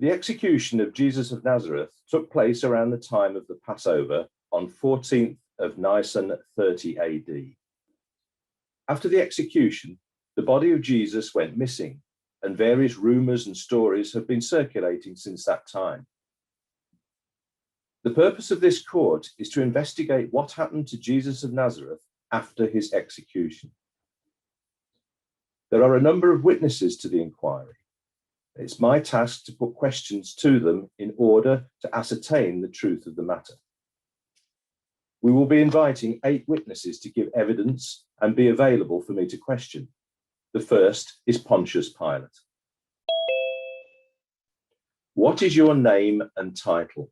The execution of Jesus of Nazareth took place around the time of the Passover on 14th of Nisan 30 AD. After the execution, the body of Jesus went missing, and various rumors and stories have been circulating since that time. The purpose of this court is to investigate what happened to Jesus of Nazareth after his execution. There are a number of witnesses to the inquiry. It's my task to put questions to them in order to ascertain the truth of the matter. We will be inviting 8 witnesses to give evidence and be available for me to question. The first is Pontius Pilate. What is your name and title?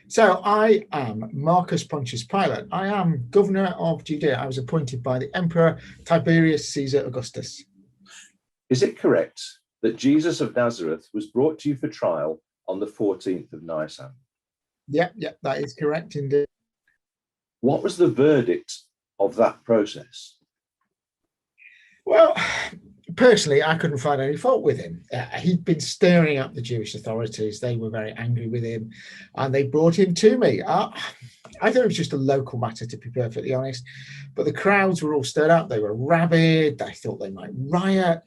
So I am Marcus Pontius Pilate. I am governor of Judea. I was appointed by the Emperor Tiberius Caesar Augustus. Is it correct that Jesus of Nazareth was brought to you for trial on the 14th of Nisan? Yeah, that is correct indeed. What was the verdict of that process? Well, personally, I couldn't find any fault with him. He'd been stirring up the Jewish authorities. They were very angry with him, and they brought him to me. I thought it was just a local matter, to be perfectly honest, but the crowds were all stirred up. They were rabid. They thought they might riot.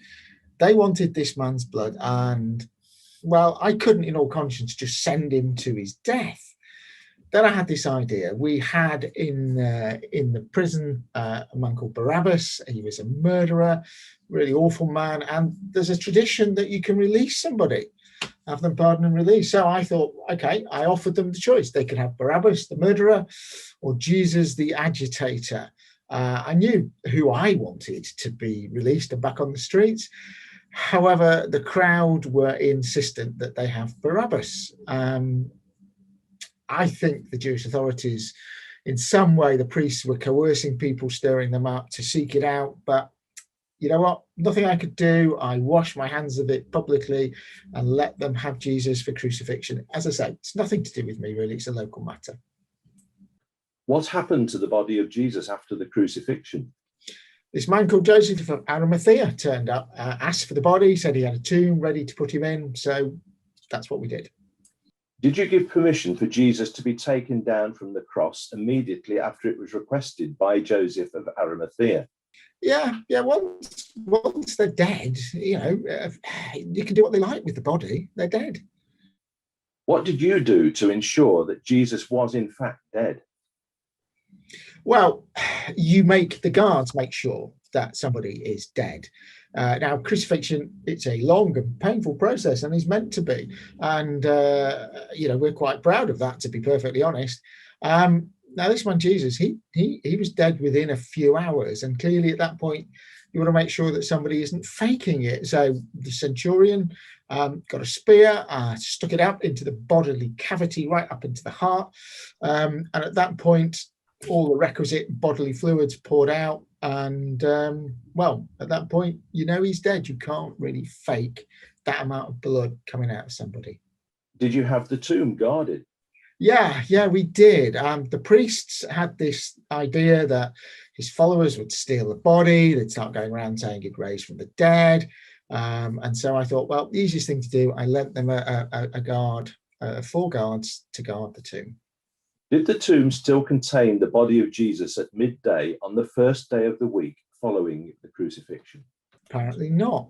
They wanted this man's blood, and, well, I couldn't in all conscience just send him to his death. Then I had this idea. We had in the prison a man called Barabbas. He was a murderer, really awful man. And there's a tradition that you can release somebody, have them pardoned and released. So I thought, okay, I offered them the choice. They could have Barabbas, the murderer, or Jesus, the agitator. I knew who I wanted to be released and back on the streets. However, the crowd were insistent that they have Barabbas. I think the Jewish authorities, in some way, the priests were coercing people, stirring them up to seek it out. But you know what? Nothing I could do. I washed my hands of it publicly and let them have Jesus for crucifixion. As I say, it's nothing to do with me, really. It's a local matter. What happened to the body of Jesus after the crucifixion? This man called Joseph of Arimathea turned up, asked for the body, said he had a tomb ready to put him in. So that's what we did. Did you give permission for Jesus to be taken down from the cross immediately after it was requested by Joseph of Arimathea? Yeah. Once they're dead, you can do what they like with the body. They're dead. What did you do to ensure that Jesus was in fact dead? Well, the guards make sure that somebody is dead. Now, crucifixion, it's a long and painful process, and is meant to be. And, we're quite proud of that, to be perfectly honest. Now, this man, Jesus, he was dead within a few hours. And clearly at that point, you want to make sure that somebody isn't faking it. So the centurion got a spear, stuck it up into the bodily cavity, right up into the heart. And at that point, all the requisite bodily fluids poured out. And, at that point, he's dead. You can't really fake that amount of blood coming out of somebody. Did you have the tomb guarded? Yeah, we did. The priests had this idea that his followers would steal the body. They'd start going around saying he'd raised from the dead. And so I thought, well, the easiest thing to do, I lent them a guard, 4 guards to guard the tomb. Did the tomb still contain the body of Jesus at midday on the first day of the week following the crucifixion? Apparently not.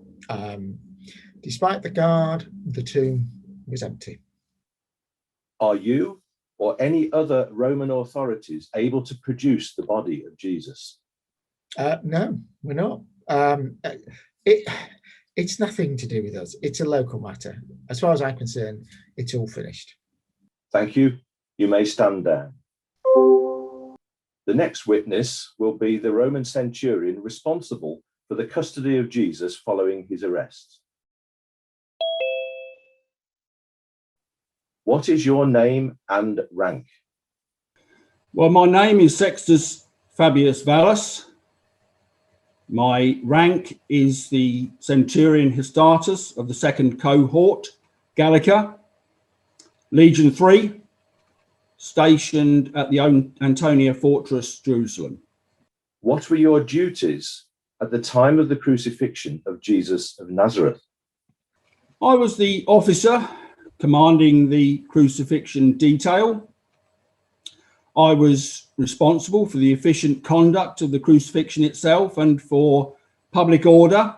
Despite the guard, the tomb was empty. Are you or any other Roman authorities able to produce the body of Jesus? No, we're not. It's nothing to do with us. It's a local matter. As far as I'm concerned, it's all finished. Thank you. You may stand down. The next witness will be the Roman centurion responsible for the custody of Jesus following his arrest. What is your name and rank? Well, my name is Sextus Fabius Vallis. My rank is the Centurion Histatus of the 2nd Cohort, Gallica, Legion 3, stationed at the Antonia Fortress, Jerusalem. What were your duties at the time of the crucifixion of Jesus of Nazareth? I was the officer commanding the crucifixion detail. I was responsible for the efficient conduct of the crucifixion itself and for public order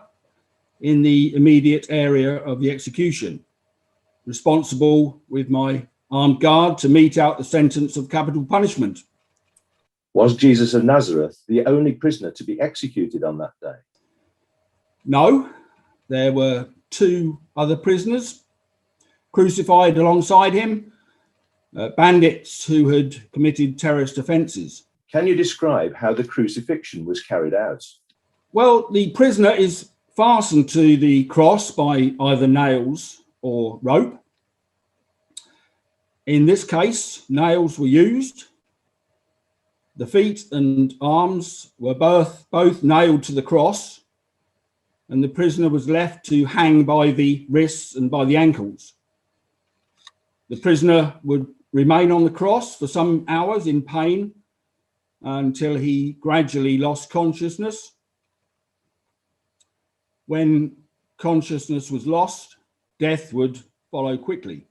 in the immediate area of the execution, responsible with my armed guard to mete out the sentence of capital punishment. Was Jesus of Nazareth the only prisoner to be executed on that day? No, there were 2 other prisoners crucified alongside him, bandits who had committed terrorist offences. Can you describe how the crucifixion was carried out? Well, the prisoner is fastened to the cross by either nails or rope. In this case, nails were used. The feet and arms were both nailed to the cross, and the prisoner was left to hang by the wrists and by the ankles. The prisoner would remain on the cross for some hours in pain until he gradually lost consciousness. When consciousness was lost, death would follow quickly.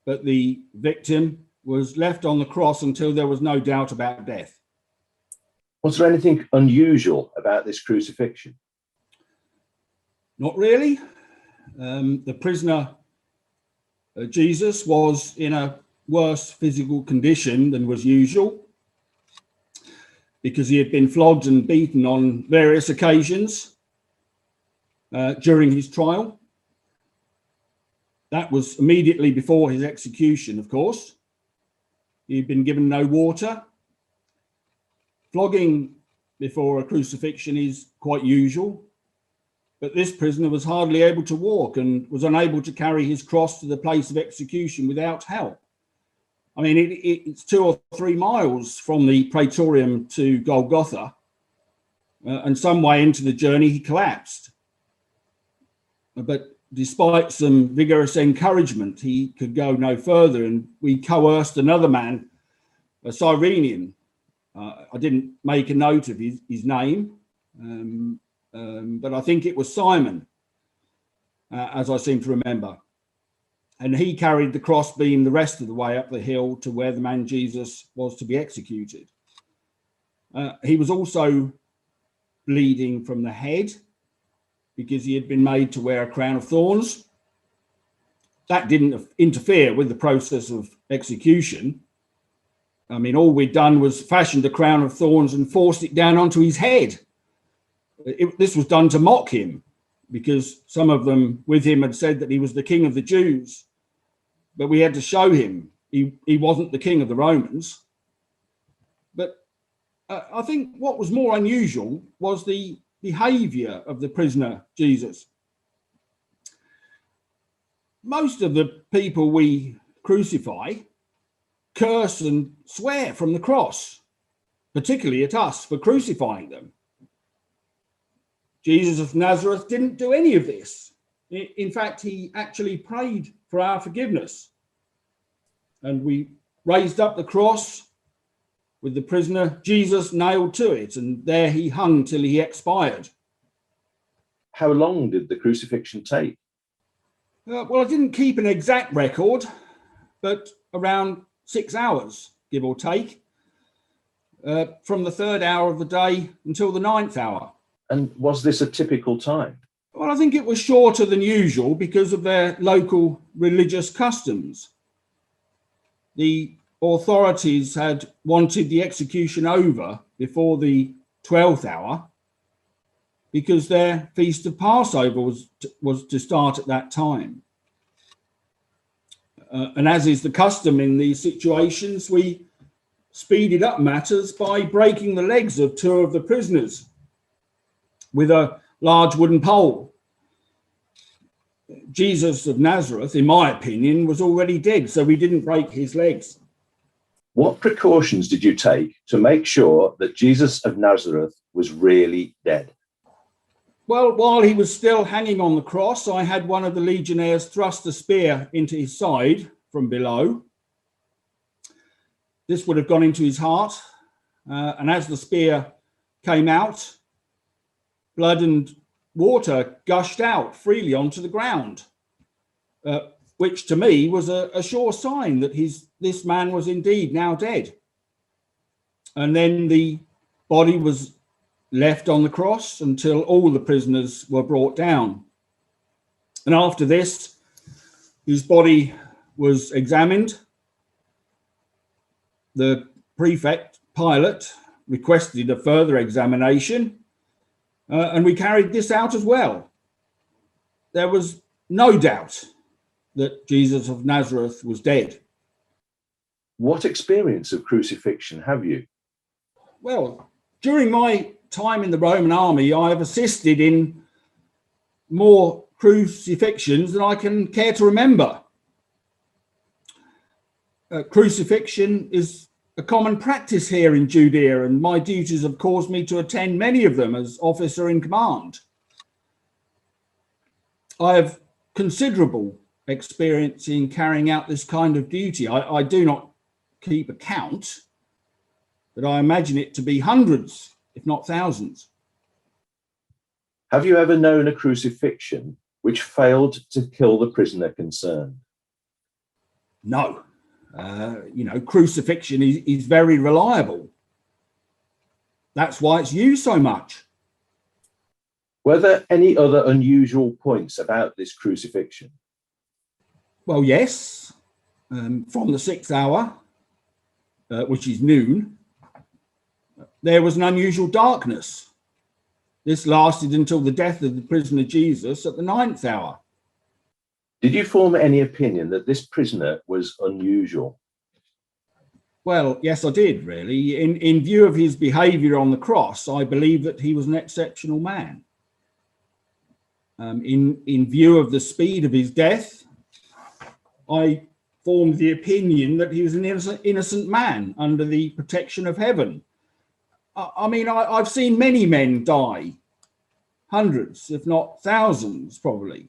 But the victim was left on the cross until there was no doubt about death. Was there anything unusual about this crucifixion? Not really. The prisoner, Jesus, was in a worse physical condition than was usual because he had been flogged and beaten on various occasions during his trial. That was immediately before his execution, of course. He'd been given no water. Flogging before a crucifixion is quite usual, but this prisoner was hardly able to walk and was unable to carry his cross to the place of execution without help. I mean, it's 2 or 3 miles from the Praetorium to Golgotha, and some way into the journey he collapsed. But despite some vigorous encouragement, he could go no further, and we coerced another man, a Cyrenian. I didn't make a note of his name, but I think it was Simon, as I seem to remember. And he carried the crossbeam the rest of the way up the hill to where the man Jesus was to be executed. He was also bleeding from the head because he had been made to wear a crown of thorns. That didn't interfere with the process of execution. I mean, all we'd done was fashioned a crown of thorns and forced it down onto his head. This was done to mock him because some of them with him had said that he was the king of the Jews. But we had to show him he wasn't the king of the Romans. But I think what was more unusual was the behavior of the prisoner Jesus. Most of the people we crucify curse and swear from the cross, particularly at us for crucifying them. Jesus of Nazareth didn't do any of this. In fact, he actually prayed for our forgiveness. And we raised up the cross with the prisoner Jesus nailed to it, and there he hung till he expired. How long did the crucifixion take? Well, I didn't keep an exact record, but around 6 hours, give or take, from the 3rd hour of the day until the 9th hour. And was this a typical time? Well, I think it was shorter than usual because of their local religious customs. The authorities had wanted the execution over before the 12th hour because their feast of Passover was to start at that time. And as is the custom in these situations, we speeded up matters by breaking the legs of 2 of the prisoners with a large wooden pole. Jesus of Nazareth, in my opinion, was already dead, so we didn't break his legs. What precautions did you take to make sure that Jesus of Nazareth was really dead? Well, while he was still hanging on the cross, I had one of the legionnaires thrust a spear into his side from below. This would have gone into his heart, and as the spear came out, blood and water gushed out freely onto the ground. which to me was a sure sign that this man was indeed now dead. And then the body was left on the cross until all the prisoners were brought down. And after this, his body was examined. The prefect, Pilate, requested a further examination, and we carried this out as well. There was no doubt that Jesus of Nazareth was dead. What experience of crucifixion have you? Well, during my time in the Roman army, I have assisted in more crucifixions than I can care to remember. Crucifixion is a common practice here in Judea, and my duties have caused me to attend many of them as officer in command. I have considerable experience in carrying out this kind of duty. I do not keep account, but I imagine it to be hundreds, if not thousands. Have you ever known a crucifixion which failed to kill the prisoner concerned? No. Crucifixion is very reliable. That's why it's used so much. Were there any other unusual points about this crucifixion? Well, yes. From the 6th hour, which is noon, there was an unusual darkness. This lasted until the death of the prisoner Jesus at the 9th hour. Did you form any opinion that this prisoner was unusual? Well, yes, I did, really. In view of his behaviour on the cross, I believe that he was an exceptional man. In view of the speed of his death, I formed the opinion that he was an innocent man under the protection of heaven. I've seen many men die, hundreds, if not thousands, probably.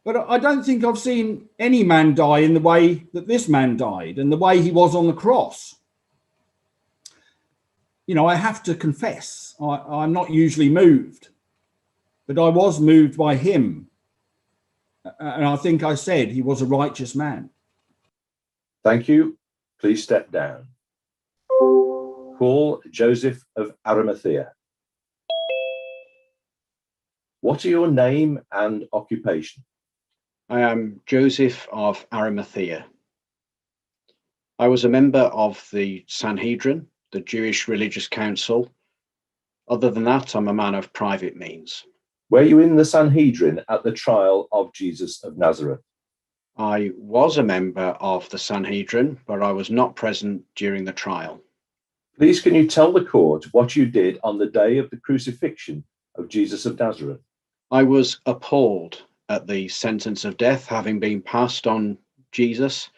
But I don't think I've seen any man die in the way that this man died and the way he was on the cross. I have to confess, I'm not usually moved, but I was moved by him. And I think I said he was a righteous man. Thank you. Please step down. Call Joseph of Arimathea. What are your name and occupation? I am Joseph of Arimathea. I was a member of the Sanhedrin, the Jewish Religious Council. Other than that, I'm a man of private means. Were you in the Sanhedrin at the trial of Jesus of Nazareth? I was a member of the Sanhedrin, but I was not present during the trial. Please can you tell the court what you did on the day of the crucifixion of Jesus of Nazareth? I was appalled at the sentence of death having been passed on Jesus.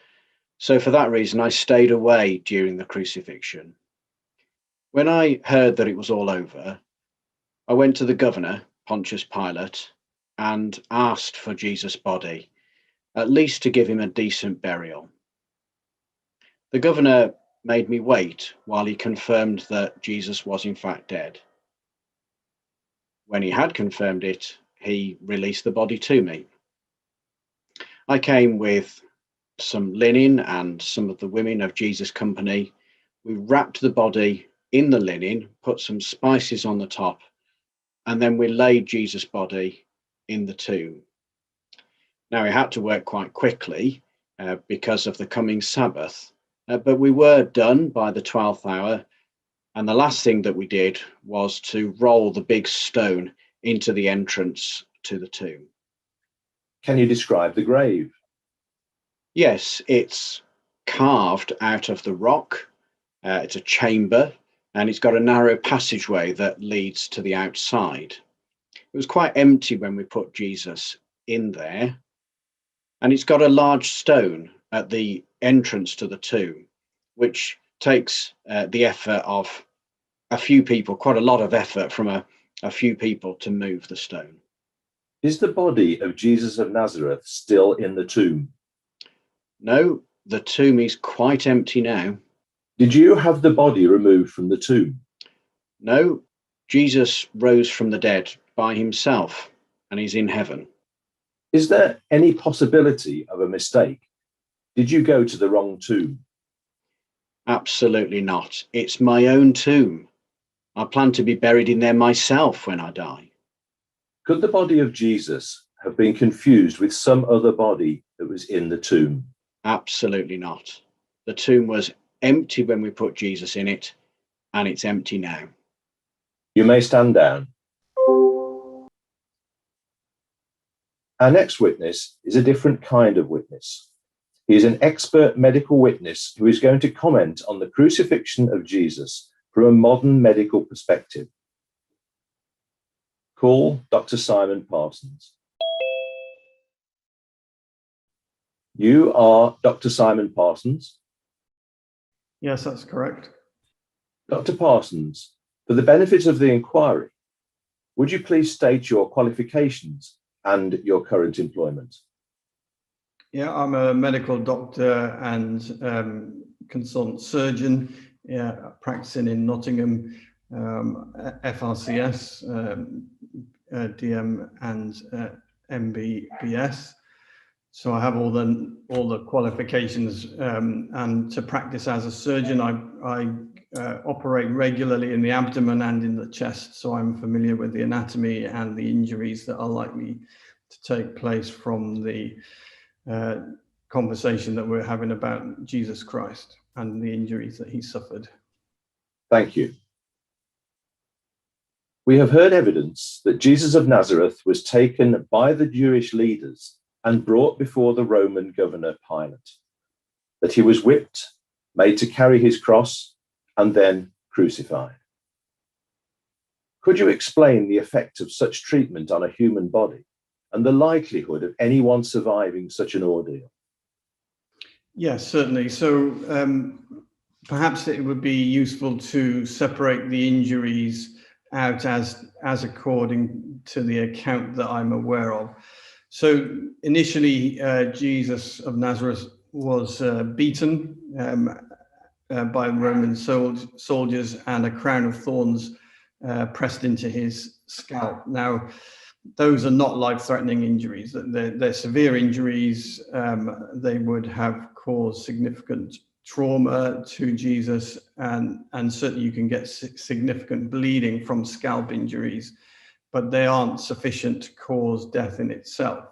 So for that reason, I stayed away during the crucifixion. When I heard that it was all over, I went to the governor, Pontius Pilate, and asked for Jesus' body, at least to give him a decent burial. The governor made me wait while he confirmed that Jesus was in fact dead. When he had confirmed it, he released the body to me. I came with some linen and some of the women of Jesus' company. We wrapped the body in the linen, put some spices on the top, and then we laid Jesus' body in the tomb. Now, we had to work quite quickly because of the coming Sabbath, but we were done by the 12th hour. And the last thing that we did was to roll the big stone into the entrance to the tomb. Can you describe the grave? Yes, it's carved out of the rock. It's a chamber, and it's got a narrow passageway that leads to the outside. It was quite empty when we put Jesus in there. And it's got a large stone at the entrance to the tomb, which takes the effort of a few people, quite a lot of effort from a few people to move the stone. Is the body of Jesus of Nazareth still in the tomb? No, the tomb is quite empty now. Did you have the body removed from the tomb? No, Jesus rose from the dead by himself, and he's in heaven. Is there any possibility of a mistake? Did you go to the wrong tomb? Absolutely not. It's my own tomb. I plan to be buried in there myself when I die. Could the body of Jesus have been confused with some other body that was in the tomb? Absolutely not. The tomb was empty when we put Jesus in it, and it's empty now. You may stand down. Our next witness is a different kind of witness. He is an expert medical witness who is going to comment on the crucifixion of Jesus from a modern medical perspective. Call Dr. Simon Parsons. You are Dr. Simon Parsons? Yes, that's correct. Dr. Parsons, for the benefit of the inquiry, would you please state your qualifications and your current employment? Yeah, I'm a medical doctor and consultant surgeon, practicing in Nottingham, FRCS, DM and MBBS. So I have all the qualifications, and to practice as a surgeon, I operate regularly in the abdomen and in the chest. So I'm familiar with the anatomy and the injuries that are likely to take place from the conversation that we're having about Jesus Christ and the injuries that he suffered. Thank you. We have heard evidence that Jesus of Nazareth was taken by the Jewish leaders and brought before the Roman governor Pilate, that he was whipped, made to carry his cross, and then crucified. Could you explain the effect of such treatment on a human body and the likelihood of anyone surviving such an ordeal? Yes, certainly. So perhaps it would be useful to separate the injuries out as according to the account that I'm aware of. So initially, Jesus of Nazareth was beaten by Roman soldiers, and a crown of thorns pressed into his scalp. Now, those are not life-threatening injuries. They're severe injuries. They would have caused significant trauma to Jesus, and certainly you can get significant bleeding from scalp injuries, but they aren't sufficient to cause death in itself.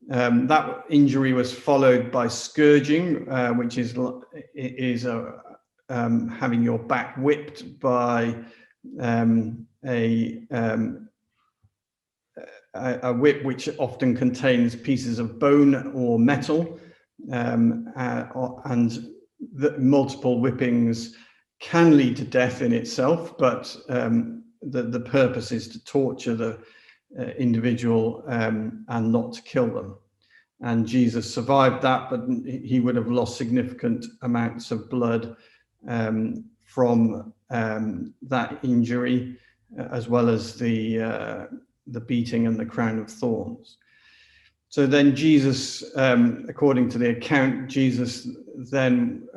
That injury was followed by scourging, which is having your back whipped by a whip which often contains pieces of bone or metal, and the multiple whippings can lead to death in itself, but the purpose is to torture the individual and not to kill them. And Jesus survived that, but he would have lost significant amounts of blood from that injury, as well as the beating and the crown of thorns. So then Jesus, according to the account, Jesus then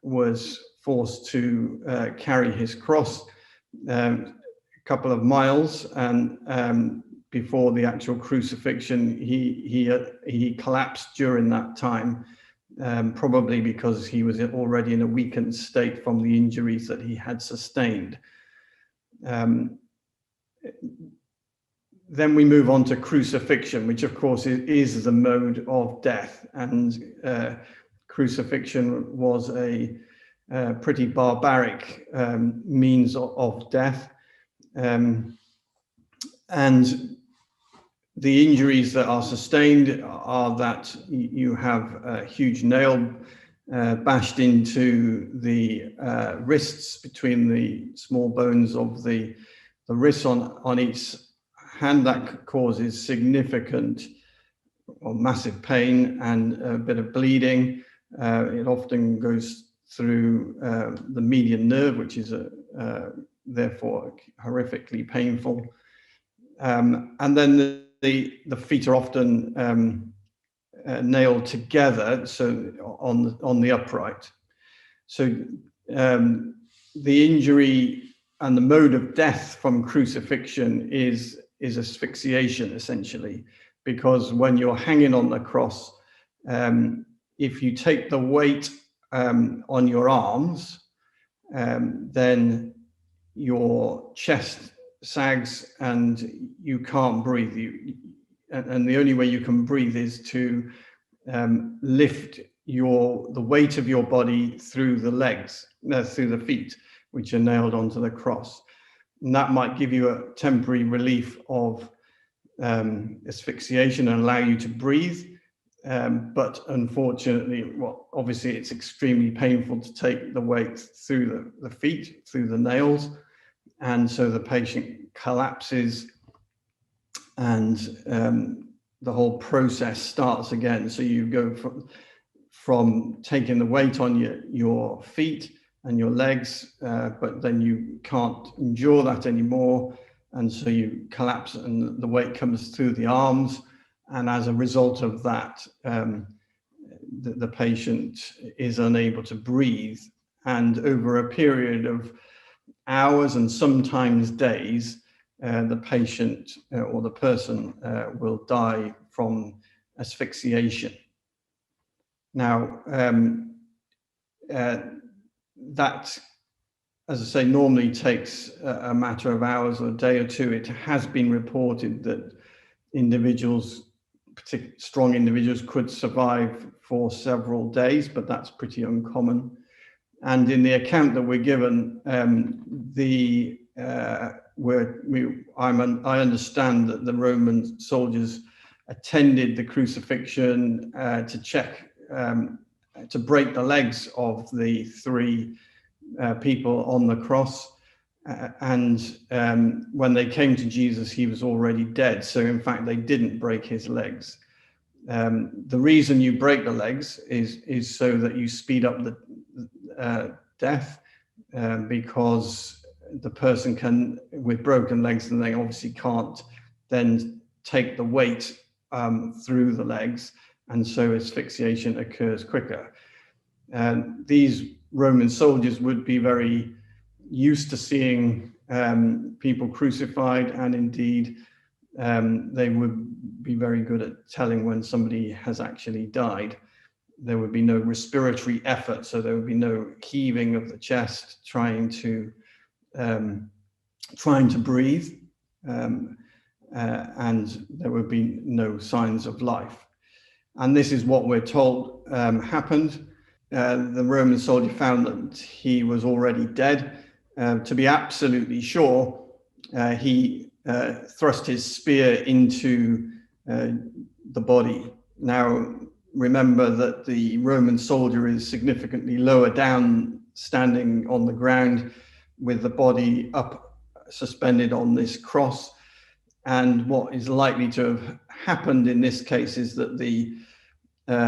was forced to carry his cross a couple of miles, and before the actual crucifixion, he collapsed during that time, probably because he was already in a weakened state from the injuries that he had sustained. Then we move on to crucifixion, which of course is the mode of death, and crucifixion was a pretty barbaric means of death. And the injuries that are sustained are that you have a huge nail bashed into the wrists, between the small bones of the wrists on each hand. That causes significant or massive pain and a bit of bleeding. It often goes through the median nerve, which is therefore horrifically painful. And then the feet are often nailed together, so on the upright. So the injury and the mode of death from crucifixion is asphyxiation, essentially. because when you're hanging on the cross, if you take the weight on your arms, then your chest sags and you can't breathe. And the only way you can breathe is to lift the weight of your body through the legs, through the feet, which are nailed onto the cross. And that might give you a temporary relief of asphyxiation and allow you to breathe. But unfortunately, well, obviously it's extremely painful to take the weight through the feet, through the nails. And so the patient collapses and the whole process starts again. So you go from taking the weight on your feet and your legs, but then you can't endure that anymore. And so you collapse and the weight comes through the arms. And as a result of that, the patient is unable to breathe. And over a period of hours and sometimes days, the patient or the person will die from asphyxiation. Now, that, as I say, normally takes a matter of hours or a day or two. It has been reported that individuals, particularly strong individuals, could survive for several days, but that's pretty uncommon. And in the account that we're given, I understand that the Roman soldiers attended the crucifixion to check, to break the legs of the three people on the cross. And when they came to Jesus, he was already dead. So in fact, they didn't break his legs. The reason you break the legs is so that you speed up the death, because the person can, with broken legs, and they obviously can't then take the weight through the legs, and so asphyxiation occurs quicker. These Roman soldiers would be very used to seeing people crucified, and indeed they would be very good at telling when somebody has actually died. There would be no respiratory effort, so there would be no heaving of the chest, trying to breathe, and there would be no signs of life. And this is what we're told happened. The Roman soldier found that he was already dead. To be absolutely sure, he thrust his spear into the body. Now, remember that the Roman soldier is significantly lower down, standing on the ground with the body up, suspended on this cross. And what is likely to have happened in this case is that the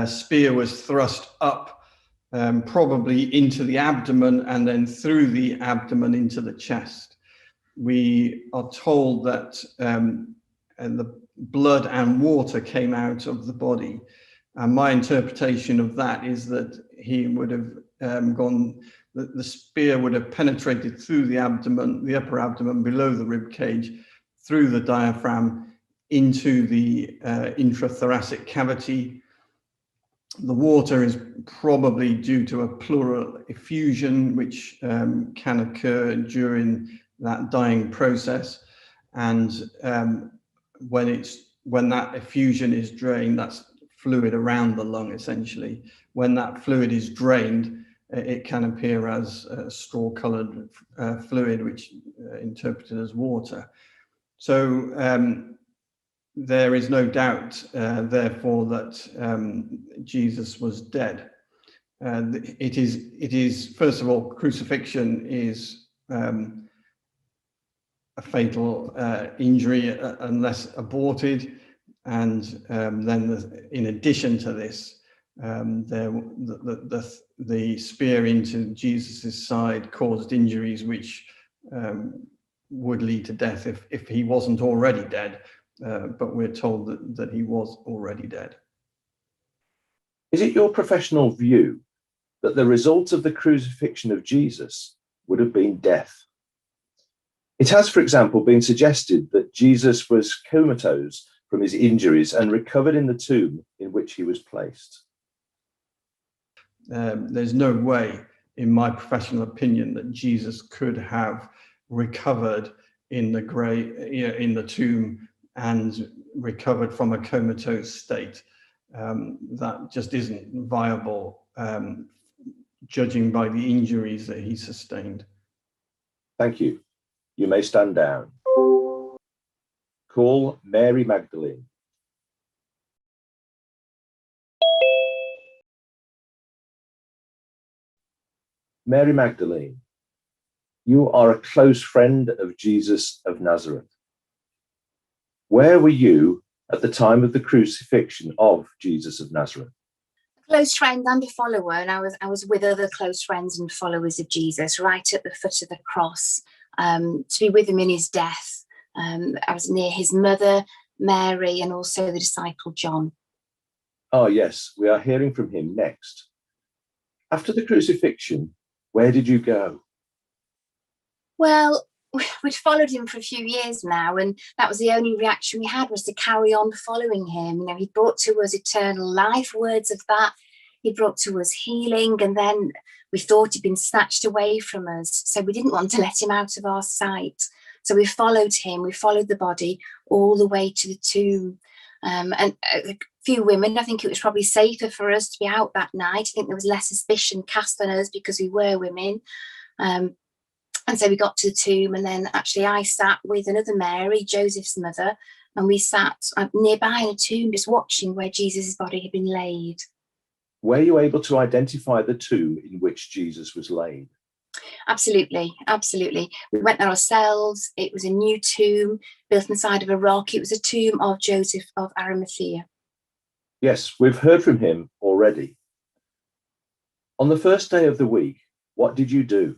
spear was thrust up, probably into the abdomen, and then through the abdomen into the chest. We are told that the blood and water came out of the body. And my interpretation of that is that he would have the spear would have penetrated through the abdomen, the upper abdomen, below the rib cage, through the diaphragm, into the intrathoracic cavity. The water is probably due to a pleural effusion, which can occur during that dying process. And when that effusion is drained, that's fluid around the lung, essentially. When that fluid is drained, it can appear as straw-colored fluid, which interpreted as water. So there is no doubt, therefore, that Jesus was dead. It is, first of all, crucifixion is a fatal injury unless aborted, and then in addition to this, the spear into Jesus's side caused injuries which would lead to death if he wasn't already dead. But we're told that he was already dead. Is it your professional view that the result of the crucifixion of Jesus would have been death? It has, for example, been suggested that Jesus was comatose for from his injuries and recovered in the tomb in which he was placed? There's no way, in my professional opinion, that Jesus could have recovered in the in the tomb and recovered from a comatose state. That just isn't viable, judging by the injuries that he sustained. Thank you. You may stand down. Call Mary Magdalene. Mary Magdalene, you are a close friend of Jesus of Nazareth. Where were you at the time of the crucifixion of Jesus of Nazareth? A close friend and a follower, and I was with other close friends and followers of Jesus right at the foot of the cross, to be with him in his death. I was near his mother, Mary, and also the disciple John. Ah, yes, we are hearing from him next. After the crucifixion, where did you go? Well, we'd followed him for a few years now, and that was the only reaction we had, was to carry on following him. You know, he brought to us eternal life, words of that. He brought to us healing, and then we thought he'd been snatched away from us. So we didn't want to let him out of our sight. So we followed him, we followed the body all the way to the tomb. And a few women, I think it was probably safer for us to be out that night. I think there was less suspicion cast on us because we were women. And so we got to the tomb, and then actually I sat with another Mary, Joseph's mother, and we sat nearby in a tomb just watching where Jesus' body had been laid. Were you able to identify the tomb in which Jesus was laid? Absolutely, absolutely. We went there ourselves. It was a new tomb built inside of a rock. It was a tomb of Joseph of Arimathea. Yes, we've heard from him already. On the first day of the week, what did you do?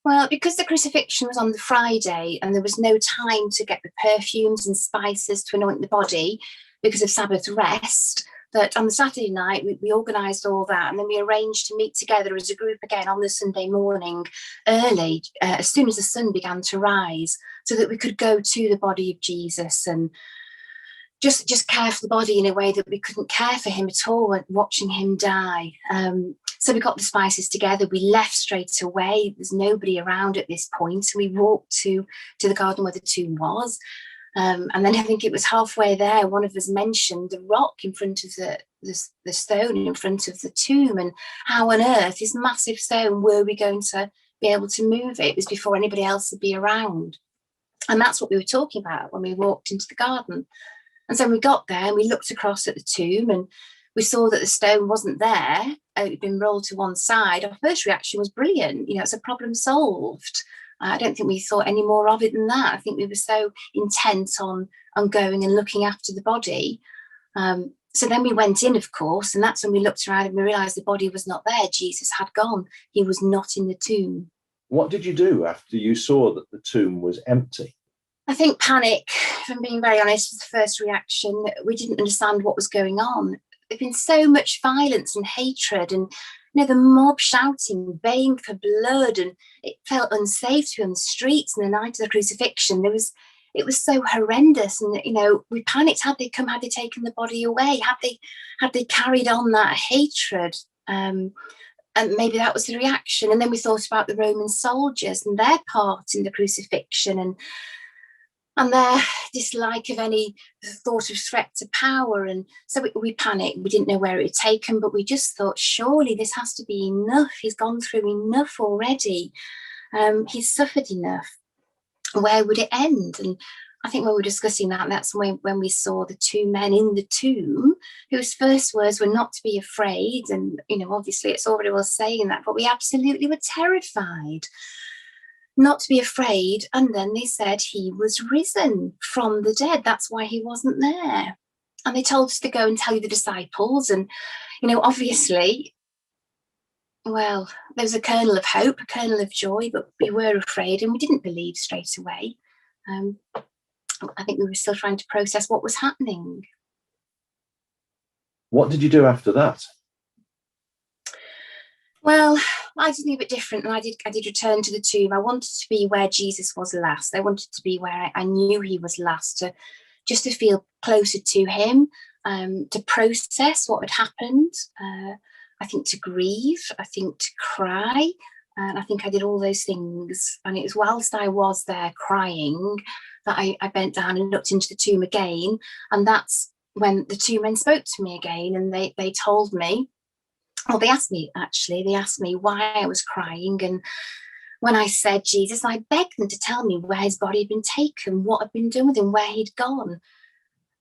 Well, because the crucifixion was on the Friday and there was no time to get the perfumes and spices to anoint the body because of Sabbath rest, that on the Saturday night we organised all that, and then we arranged to meet together as a group again on the Sunday morning early, as soon as the sun began to rise, so that we could go to the body of Jesus and just care for the body in a way that we couldn't care for him at all, watching him die. So we got the spices together. We left straight away. There's nobody around at this point. So we walked to the garden where the tomb was. And then I think it was halfway there, one of us mentioned the rock in front of the stone in front of the tomb, and how on earth, this massive stone, were we going to be able to move it? It was before anybody else would be around. And that's what we were talking about when we walked into the garden. And so we got there and we looked across at the tomb and we saw that the stone wasn't there. It had been rolled to one side. Our first reaction was brilliant. You know, it's a problem solved. I don't think we thought any more of it than that. I think we were so intent on going and looking after the body. So then we went in, of course, and that's when we looked around and we realised the body was not there. Jesus had gone. He was not in the tomb. What did you do after you saw that the tomb was empty? I think panic, if I'm being very honest, was the first reaction. We didn't understand what was going on. There'd been so much violence and hatred, and the mob shouting, baying for blood, and it felt unsafe to be on the streets. And the night of the crucifixion, it was so horrendous, and we panicked. Had they come? Had they taken the body away? Had they carried on that hatred? And maybe that was the reaction. And then we thought about the Roman soldiers and their part in the crucifixion, and their dislike of any thought of threat to power. And so we panicked. We didn't know where it would take him, but we just thought, surely this has to be enough. He's gone through enough already. He's suffered enough. Where would it end? And I think when we were discussing that, that's when we saw the two men in the tomb, whose first words were not to be afraid. And, obviously it's already well saying that, but we absolutely were terrified. Not to be afraid. And then they said he was risen from the dead. That's why he wasn't there. And they told us to go and tell the disciples. And, obviously, well, there was a kernel of hope, a kernel of joy, but we were afraid and we didn't believe straight away. I think we were still trying to process what was happening. What did you do after that? Well, I did a bit different, and I did return to the tomb. I wanted to be where Jesus was last. I wanted to be where I knew he was last, to just to feel closer to him, to process what had happened, I think to grieve, I think to cry. And I think I did all those things. And it was whilst I was there crying that I bent down and looked into the tomb again. And that's when the two men spoke to me again, and they told me, well, they asked me why I was crying. And when I said Jesus, I begged them to tell me where his body had been taken, what had been done with him, where he'd gone.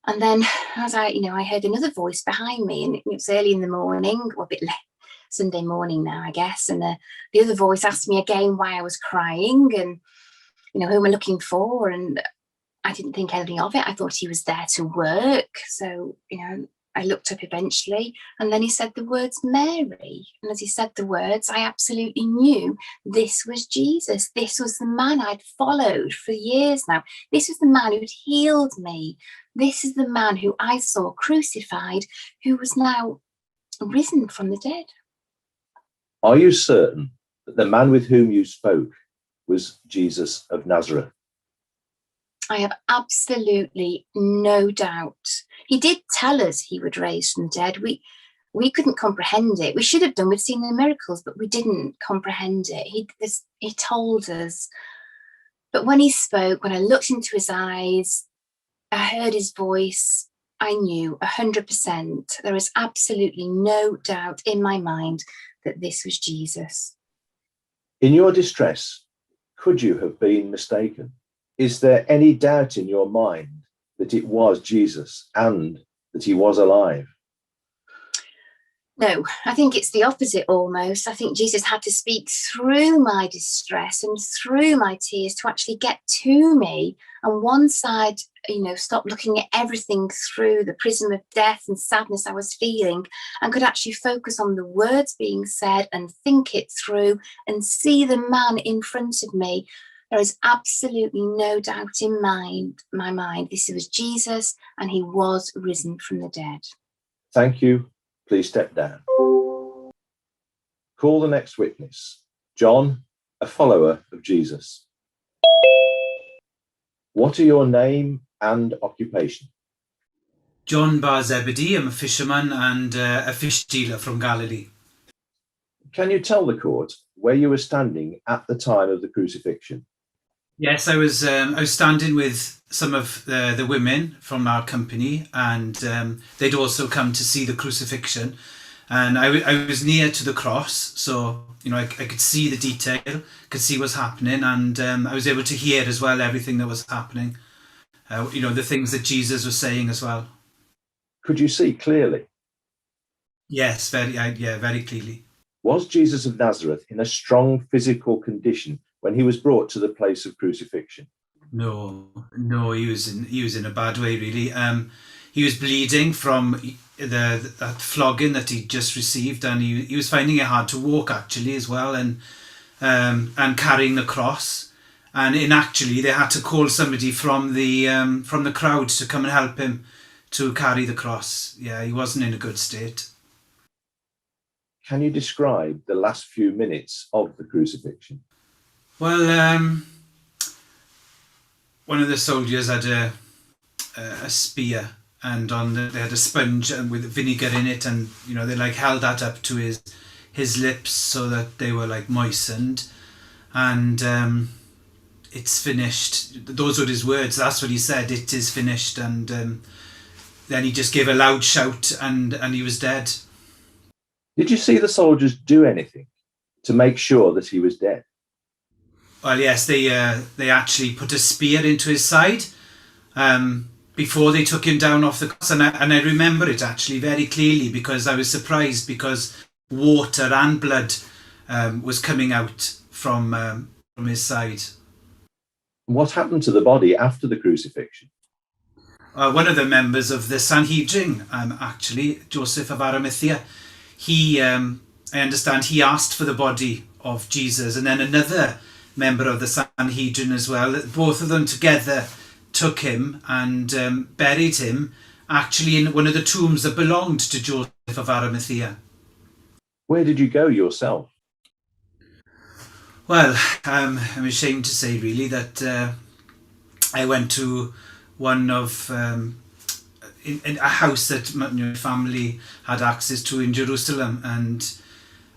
And then as I heard another voice behind me, and it was early in the morning, or a bit late, Sunday morning now, I guess. And the other voice asked me again why I was crying and, who am I looking for? And I didn't think anything of it. I thought he was there to work. So, I looked up eventually, and then he said the words Mary. And as he said the words, I absolutely knew this was Jesus. This was the man I'd followed for years now. This was the man who'd healed me. This is the man who I saw crucified, who was now risen from the dead. Are you certain that the man with whom you spoke was Jesus of Nazareth? I have absolutely no doubt. He did tell us he would raise from the dead. We couldn't comprehend it. We should have done. We'd seen the miracles, but we didn't comprehend it. He told us. But when he spoke, when I looked into his eyes, I heard his voice, I knew 100%. There was absolutely no doubt in my mind that this was Jesus. In your distress, could you have been mistaken? Is there any doubt in your mind that it was Jesus and that he was alive? No, I think it's the opposite almost. I think Jesus had to speak through my distress and through my tears to actually get to me. And once I'd, stopped looking at everything through the prism of death and sadness I was feeling, and could actually focus on the words being said and think it through and see the man in front of me, there is absolutely no doubt in my mind. This was Jesus, and he was risen from the dead. Thank you. Please step down. Call the next witness. John, a follower of Jesus. What are your name and occupation? John Bar Zebedee. I'm a fisherman and a fish dealer from Galilee. Can you tell the court where you were standing at the time of the crucifixion? Yes, I was standing with some of the women from our company, and they'd also come to see the crucifixion. And I was near to the cross, so I could see the detail, could see what's happening, and I was able to hear as well everything that was happening. The things that Jesus was saying as well. Could you see clearly? Yes, very clearly. Was Jesus of Nazareth in a strong physical condition when he was brought to the place of crucifixion? No, he was in a bad way, really. He was bleeding from that flogging that he just received, and he was finding it hard to walk actually as well, and carrying the cross. And actually, they had to call somebody from the crowd to come and help him to carry the cross. Yeah, he wasn't in a good state. Can you describe the last few minutes of the crucifixion? Well, one of the soldiers had a spear, and they had a sponge with vinegar in it, and they held that up to his lips so that they were moistened, and it's finished. Those were his words. That's what he said. It is finished. And then he just gave a loud shout, and he was dead. Did you see the soldiers do anything to make sure that he was dead? Well, yes, they actually put a spear into his side before they took him down off the cross, and I remember it actually very clearly, because I was surprised because water and blood was coming out from his side. What happened to the body after the crucifixion? One of the members of the Sanhedrin, actually, Joseph of Arimathea, I understand he asked for the body of Jesus, and then another member of the Sanhedrin as well. Both of them together took him and buried him actually in one of the tombs that belonged to Joseph of Arimathea. Where did you go yourself? Well, I'm ashamed to say really that I went to one of in a house that my family had access to in Jerusalem, and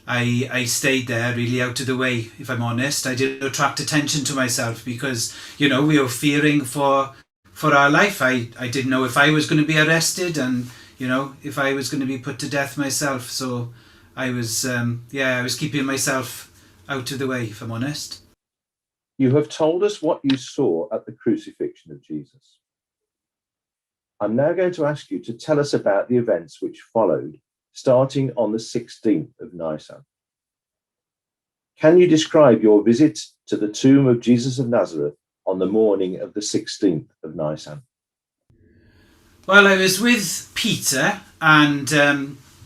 I stayed there really out of the way, if I'm honest. I didn't attract attention to myself because, we were fearing for our life. I didn't know if I was going to be arrested and, if I was going to be put to death myself. So I was keeping myself out of the way, if I'm honest. You have told us what you saw at the crucifixion of Jesus. I'm now going to ask you to tell us about the events which followed, starting on the 16th of Nisan. Can you describe your visit to the tomb of Jesus of Nazareth on the morning of the 16th of Nisan? Well, I was with Peter and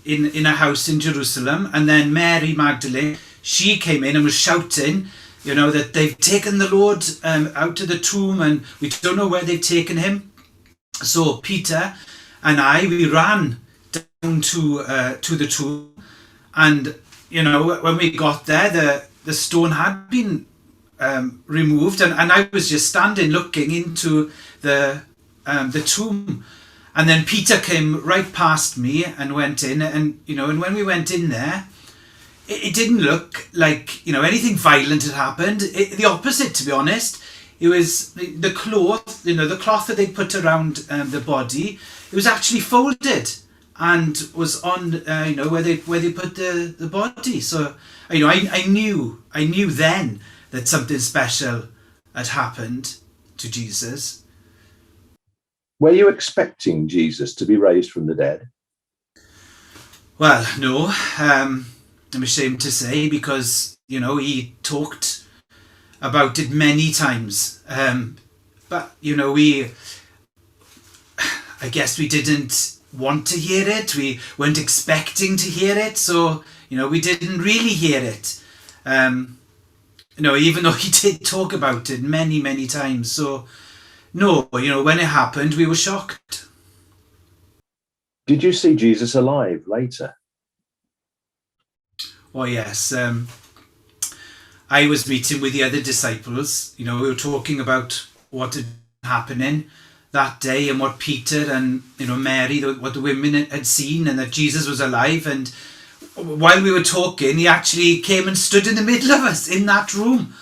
in a house in Jerusalem, and then Mary Magdalene, she came in and was shouting, that they've taken the Lord out of the tomb and we don't know where they've taken him. So Peter and we ran down to the tomb, and when we got there, the stone had been removed, and I was just standing looking into the tomb, and then Peter came right past me and went in, and when we went in there, it didn't look like anything violent had happened. The opposite, to be honest. It was the cloth, the cloth that they put around the body. It was actually folded and was on, where they put the body. So, I knew then that something special had happened to Jesus. Were you expecting Jesus to be raised from the dead? Well, no. I'm ashamed to say, because he talked about it many times, but I guess we didn't want to hear it. We weren't expecting to hear it, so we didn't really hear it. Even though he did talk about it many times. So no, when it happened, we were shocked. Did you see Jesus alive later? Oh yes. I was meeting with the other disciples. We were talking about what had been happening that day and what Peter and Mary, what the women had seen, and that Jesus was alive. And while we were talking, he actually came and stood in the middle of us in that room.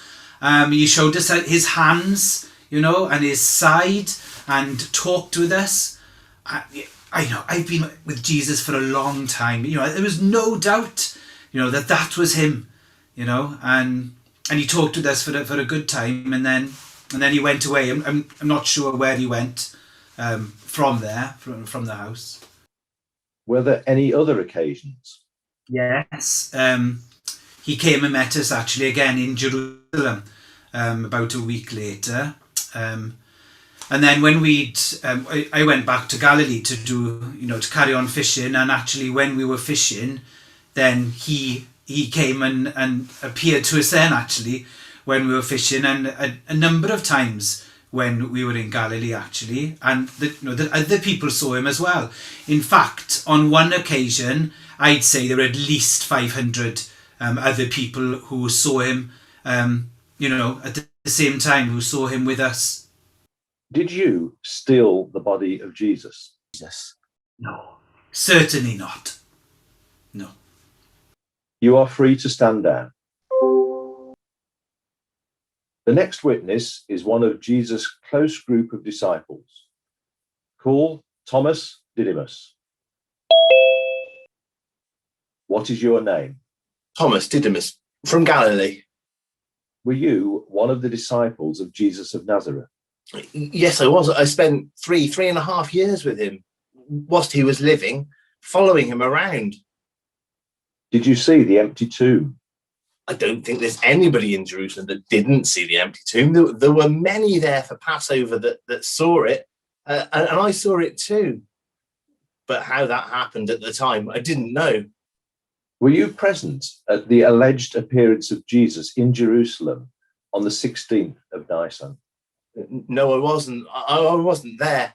He showed us his hands, and his side, and talked with us. I know I've been with Jesus for a long time. There was no doubt, that was him. And he talked with us for a good time, and then he went away. I'm not sure where he went from there, from the house. Were there any other occasions? Yes, he came and met us actually again in Jerusalem about a week later, and then when I went back to Galilee to do to carry on fishing, and actually when we were fishing, then he came and appeared to us then, actually, when we were fishing, and a number of times when we were in Galilee, actually, and the other people saw him as well. In fact, on one occasion, I'd say there were at least 500 other people who saw him, at the same time, who saw him with us. Did you steal the body of Jesus? No, certainly not. No. You are free to stand down. The next witness is one of Jesus' close group of disciples. Call Thomas Didymus. What is your name? Thomas Didymus, from Galilee. Were you one of the disciples of Jesus of Nazareth? Yes, I was. I spent three and a half years with him whilst he was living, following him around. Did you see the empty tomb? I don't think there's anybody in Jerusalem that didn't see the empty tomb. There were many there for Passover that saw it, and I saw it too. But how that happened at the time, I didn't know. Were you present at the alleged appearance of Jesus in Jerusalem on the 16th of Nisan? No, I wasn't. I wasn't there.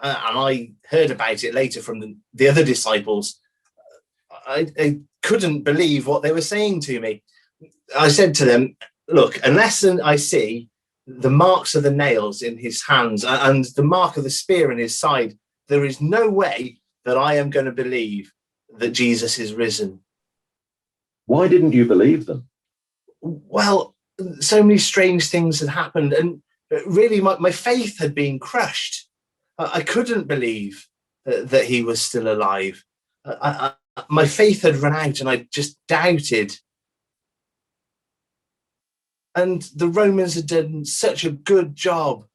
And I heard about it later from the other disciples. I couldn't believe what they were saying to me. I said to them, look, unless I see the marks of the nails in his hands and the mark of the spear in his side, there is no way that I am going to believe that Jesus is risen. Why didn't you believe them? Well, so many strange things had happened, and really my faith had been crushed. I couldn't believe that he was still alive. My faith had run out and I just doubted. And the Romans had done such a good job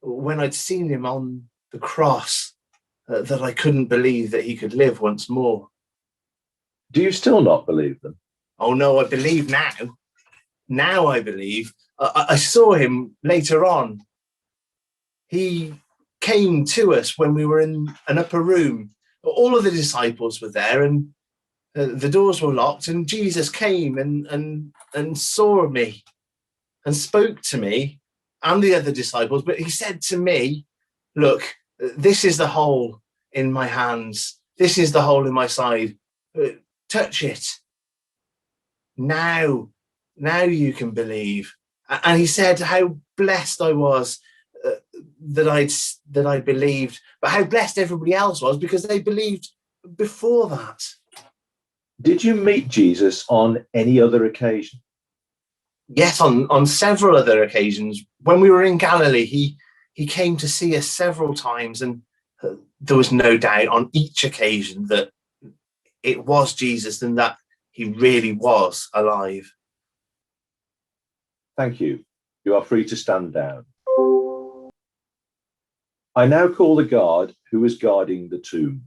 when I'd seen him on the cross that I couldn't believe that he could live once more. Do you still not believe them? Oh no, I believe now. Now I believe. I saw him later on. He came to us when we were in an upper room. All of the disciples were there and the doors were locked, and Jesus came and saw me and spoke to me and the other disciples. But he said to me, look, this is the hole in my hands. This is the hole in my side. Touch it. Now you can believe. And he said how blessed I was that I believed, but how blessed everybody else was because they believed before that. Did you meet Jesus on any other occasion? Yes, on several other occasions. When we were in Galilee, he came to see us several times, and there was no doubt on each occasion that it was Jesus and that he really was alive. Thank you. You are free to stand down. I now call the guard who is guarding the tomb.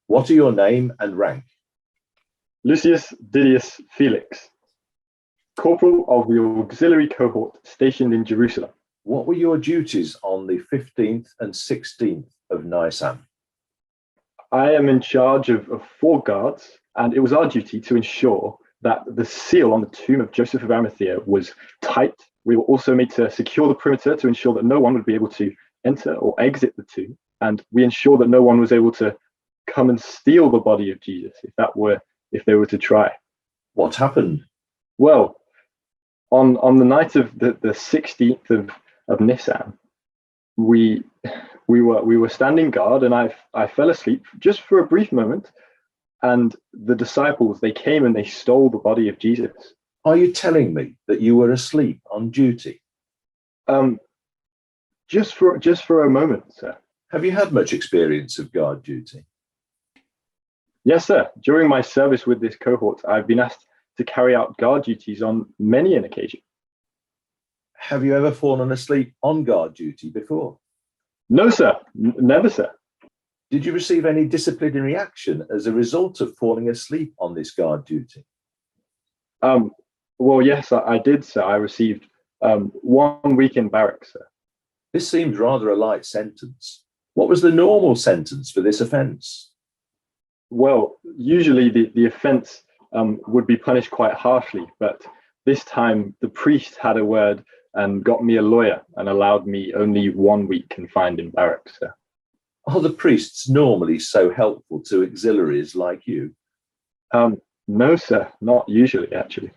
What are your name and rank? Lucius Didius Felix, corporal of the auxiliary cohort stationed in Jerusalem. What were your duties on the 15th and 16th of Nisan? I am in charge of 4 guards, and it was our duty to ensure that the seal on the tomb of Joseph of Arimathea was tight. We were also made to secure the perimeter to ensure that no one would be able to enter or exit the tomb, and we ensured that no one was able to come and steal the body of Jesus if they were to try. What happened? Well, on the night of the 16th of Nisan, we were standing guard, and I fell asleep just for a brief moment, and the disciples, they came and they stole the body of Jesus. Are you telling me that you were asleep on duty? Just for a moment, sir. Have you had much experience of guard duty? Yes, sir. During my service with this cohort, I've been asked to carry out guard duties on many an occasion. Have you ever fallen asleep on guard duty before? No, sir. Never, sir. Did you receive any disciplinary action as a result of falling asleep on this guard duty? Well, yes, I did, sir. I received 1 week in barracks, sir. This seems rather a light sentence. What was the normal sentence for this offence? Well, usually the offence would be punished quite harshly, but this time the priest had a word and got me a lawyer and allowed me only 1 week confined in barracks, sir. Are the priests normally so helpful to auxiliaries like you? No, sir, not usually, actually.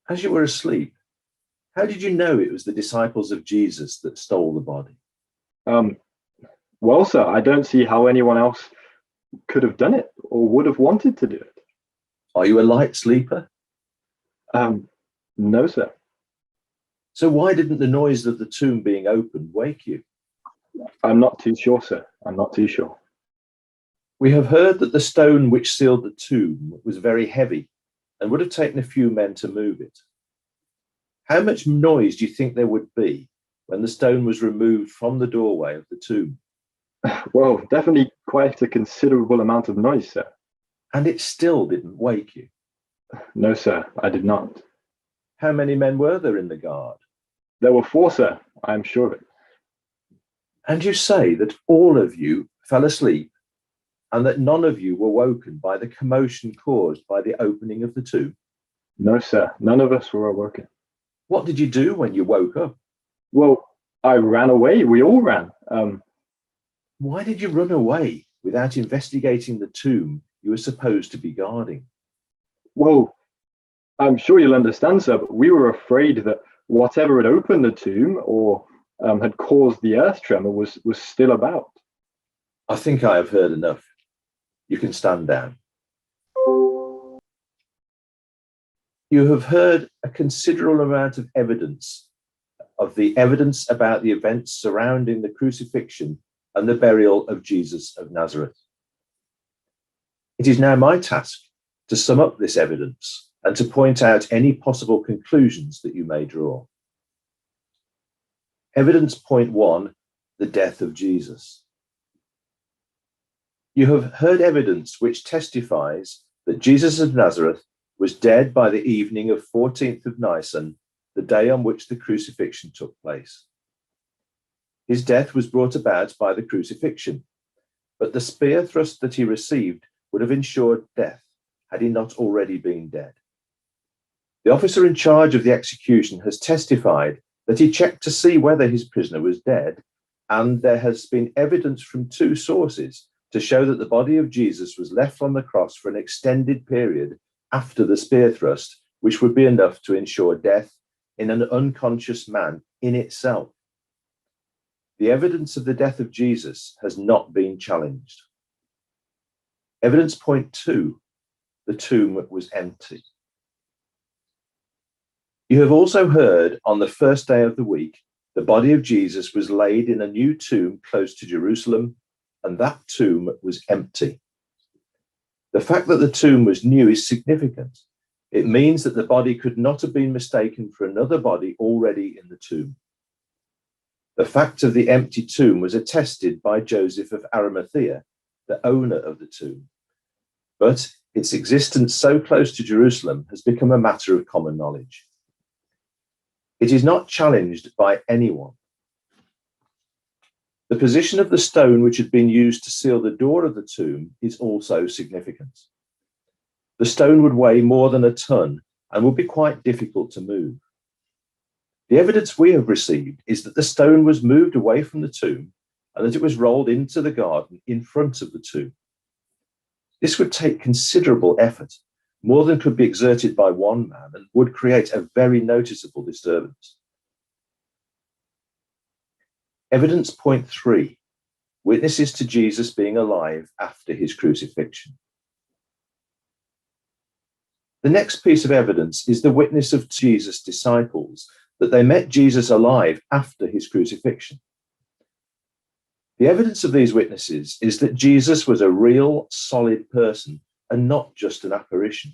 As you were asleep, how did you know it was the disciples of Jesus that stole the body? Well, sir, I don't see how anyone else could have done it or would have wanted to do it. Are you a light sleeper? No, sir. So why didn't the noise of the tomb being opened wake you? I'm not too sure, sir. I'm not too sure. We have heard that the stone which sealed the tomb was very heavy and would have taken a few men to move it. How much noise do you think there would be when the stone was removed from the doorway of the tomb? Well, definitely quite a considerable amount of noise, sir. And it still didn't wake you? No, sir, I did not. How many men were there in the guard? There were 4, sir. I am sure of it. And you say that all of you fell asleep and that none of you were woken by the commotion caused by the opening of the tomb? No, sir. None of us were awoken. What did you do when you woke up? Well, I ran away. We all ran. Why did you run away without investigating the tomb you were supposed to be guarding? Well, I'm sure you'll understand, sir, but we were afraid that whatever had opened the tomb or had caused the earth tremor was still about. I think I have heard enough. You can stand down. You have heard a considerable amount of evidence about the events surrounding the crucifixion and the burial of Jesus of Nazareth. It is now my task to sum up this evidence and to point out any possible conclusions that you may draw. Evidence point 1, the death of Jesus. You have heard evidence which testifies that Jesus of Nazareth was dead by the evening of 14th of Nisan, the day on which the crucifixion took place. His death was brought about by the crucifixion, but the spear thrust that he received would have ensured death had he not already been dead. The officer in charge of the execution has testified that he checked to see whether his prisoner was dead, and there has been evidence from 2 sources to show that the body of Jesus was left on the cross for an extended period after the spear thrust, which would be enough to ensure death in an unconscious man in itself. The evidence of the death of Jesus has not been challenged. Evidence point 2, the tomb was empty. You have also heard on the first day of the week, the body of Jesus was laid in a new tomb close to Jerusalem, and that tomb was empty. The fact that the tomb was new is significant. It means that the body could not have been mistaken for another body already in the tomb. The fact of the empty tomb was attested by Joseph of Arimathea, the owner of the tomb. But its existence so close to Jerusalem has become a matter of common knowledge. It is not challenged by anyone. The position of the stone which had been used to seal the door of the tomb is also significant. The stone would weigh more than a ton and would be quite difficult to move. The evidence we have received is that the stone was moved away from the tomb and that it was rolled into the garden in front of the tomb. This would take considerable effort, more than could be exerted by one man, and would create a very noticeable disturbance. Evidence point 3, witnesses to Jesus being alive after his crucifixion. The next piece of evidence is the witness of Jesus' disciples that they met Jesus alive after his crucifixion. The evidence of these witnesses is that Jesus was a real, solid person and not just an apparition.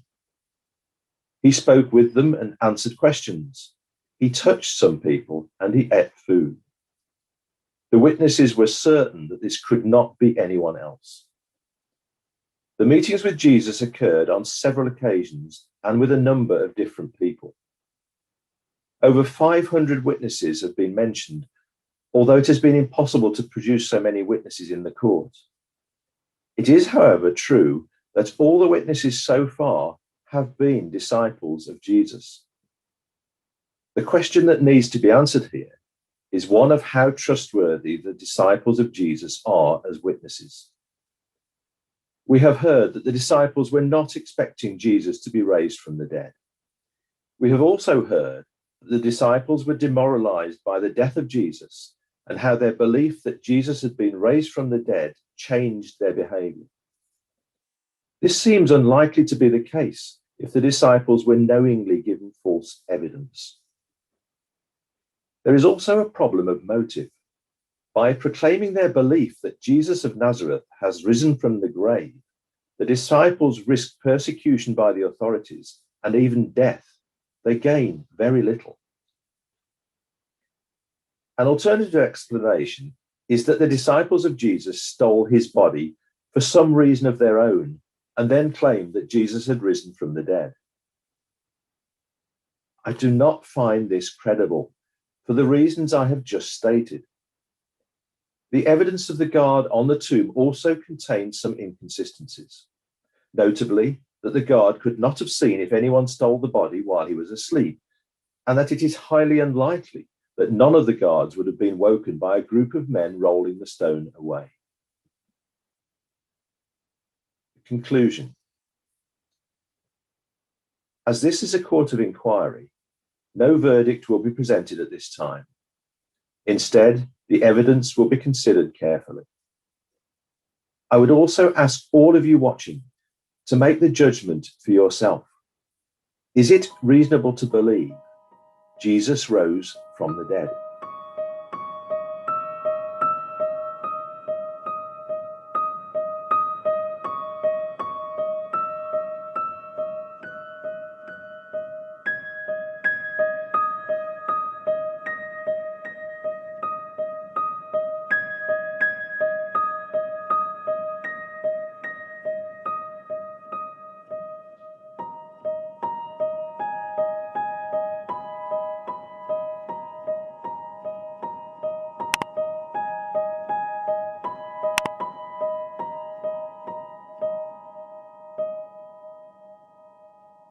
He spoke with them and answered questions. He touched some people and he ate food. The witnesses were certain that this could not be anyone else. The meetings with Jesus occurred on several occasions and with a number of different people. Over 500 witnesses have been mentioned, although it has been impossible to produce so many witnesses in the court. It is, however, true that all the witnesses so far have been disciples of Jesus. The question that needs to be answered here is one of how trustworthy the disciples of Jesus are as witnesses. We have heard that the disciples were not expecting Jesus to be raised from the dead. We have also heard that the disciples were demoralized by the death of Jesus and how their belief that Jesus had been raised from the dead changed their behavior. This seems unlikely to be the case if the disciples were knowingly given false evidence. There is also a problem of motive. By proclaiming their belief that Jesus of Nazareth has risen from the grave, the disciples risk persecution by the authorities and even death. They gain very little. An alternative explanation is that the disciples of Jesus stole his body for some reason of their own and then claimed that Jesus had risen from the dead. I do not find this credible for the reasons I have just stated. The evidence of the guard on the tomb also contains some inconsistencies, notably that the guard could not have seen if anyone stole the body while he was asleep, and that it is highly unlikely that none of the guards would have been woken by a group of men rolling the stone away. Conclusion. As this is a court of inquiry, no verdict will be presented at this time. Instead, the evidence will be considered carefully. I would also ask all of you watching to make the judgment for yourself. Is it reasonable to believe Jesus rose from the dead?